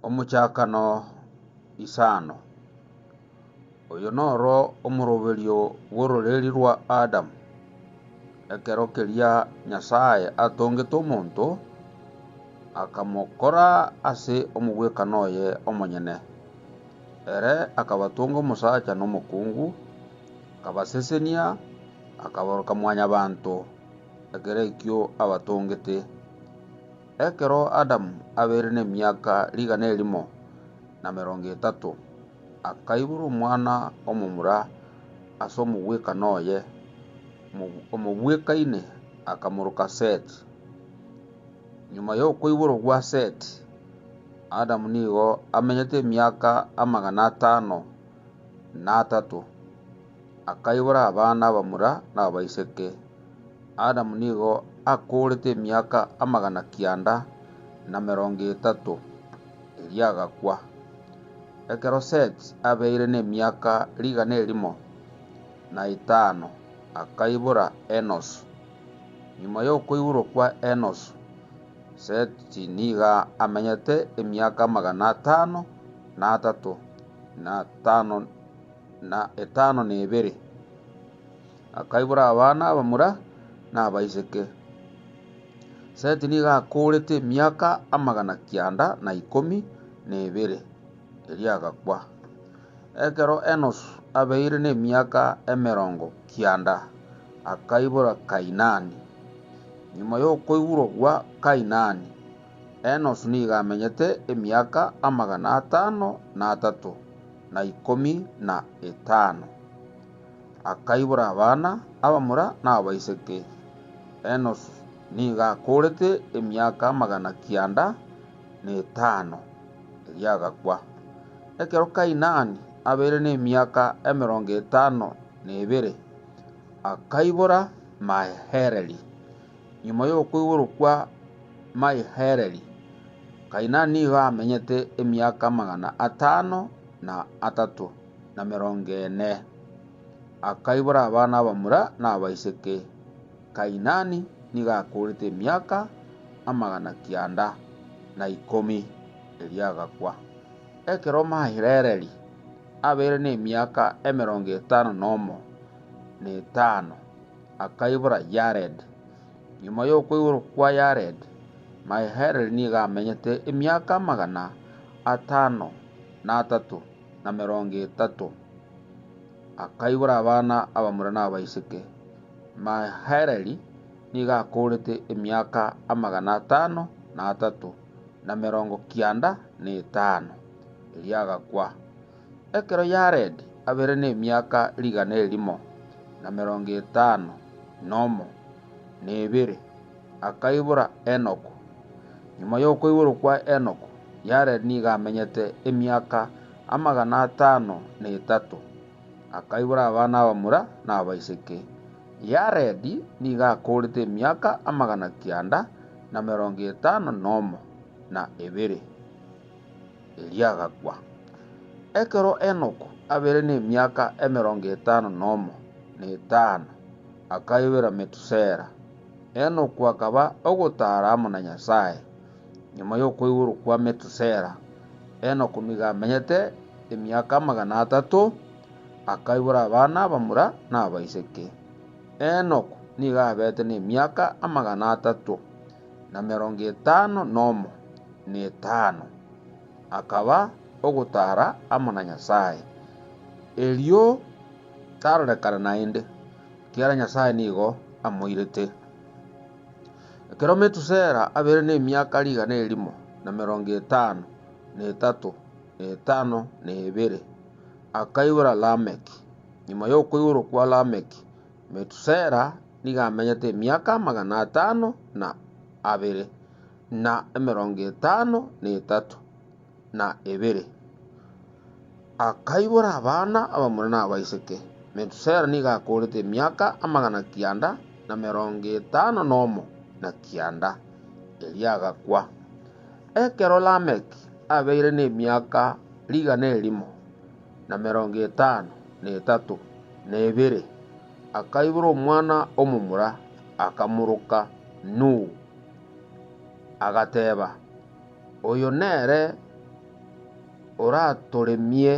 Omuchakano isano. Oyo noro omuroberio bw'ororeri rwa Adamu. Ekero keria Nyasaye atongete omonto akamokora ase omogwekano oye omonyene. Ere akabatonga omosacha na omokungu, akabasesenia, akaboroka mwanya banto, ekero ekio abatongete. Ekero Adamu abeire n'emiaka 130, akaibora omwana omomura ase omogwekano oye. Omogwekaine akamoroka Seti. Nyuma y'okwoiborwa Seti, Adamu nigo amenyete emiaka 503. Akaibora abana abamura na abaiseke. Adamu nigo akorete emiaka 930 eria agakwa. Ekero Seti abeire n'emiaka 105 akaibora Enosi. Nyuma y'okwoiborwa kwa Enosi, Seti niga amenyete emiaka 532. Akaibora abana abamura na abaiseke. Seti niga akorete emiaka 912 eria agakwa. Ekero Enosi abeire n'emiaka 90 akaibora Kainani. Nyuma y'okwoiborwa kwa Kainani, Enosi niga amenyete emiaka 515. Akaibora abana abamura na abaiseke. Enosi niga akorete emiaka 905 eria agakwa. Ekero Kainani abeire n'emiaka 52 akaibora Mahereri. Nyuma y'okwoiborwa kwa Mahereri, Kainani niga amenyete emiaka 540. Akaibora abana abamura na abaiseke. Kainani niga akorete emiaka 910 eria agakwa. Ekero Mahereri abeire n'emiaka 55 akaibora Yared. Nyuma y'okwoiborwa kwa Yared, Mahereri niga amenyete emiaka 530. Akaibora abana abamura na abaiseke. Mahereri niga akorete emiaka 595 eria agakwa. Ekero Yared abeire n'emiaka 151 akaibora Enoko. Nyuma y'okwoiborwa kwa Enoko, Yared niga amenyete emiaka 503. Akaibora abana abamura na abaiseke. Yared niga akorete emiaka 952 eria agakwa. Ekero Enoko abeire n'emiaka 55 akaibora Metusela. Enoko akaba ogotara amo na Nyasaye. Nyuma y'okwoiborwa kwa Metusela, Enoko niga amenyete emiaka 300 akaibora abana abamura na abaiseke. Enoko niga abete n'emiaka 355 akaba ogotara amo na Nyasaye. Erio tarorekana naende kiara Nyasaye nigo amoirete. Ekero Metusela abeire n'emiaka 153 akaibora Lameki. Nyuma y'okwoiborwa kwa Lameki, Metusela niga amenyete emiaka 553 akaibora abana abamura na abaiseke. Metusela niga akorete emiaka 959 eria agakwa. Ekero Lameki abeire n'emiaka 153 akaibora omwana omomura akamoroka Nuhu. Agateba, oyo nere ũratũrĩmie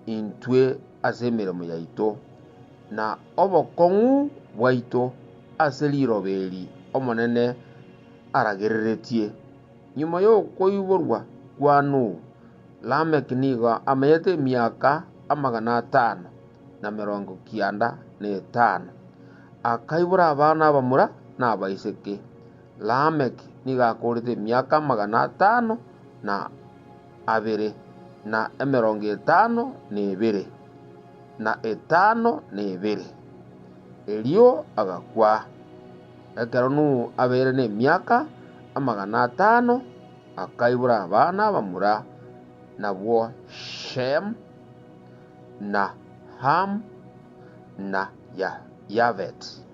intue ase emeremo yaito na obokong'u bwaito ase liroba eri omonene aragereretie. Nyuma ya okoiborwa kwa Nuhu, Lameki nigo amenyete emiaka 595 akaibora abana abamura na abaiseke. Lameki nigo akorete emiaka 500 na 252 na 52. Erio agakwa. Ekero Nuhu abeire na emiaka 500 akaibora abana abamura nabwo Shem na Ham na Yafet.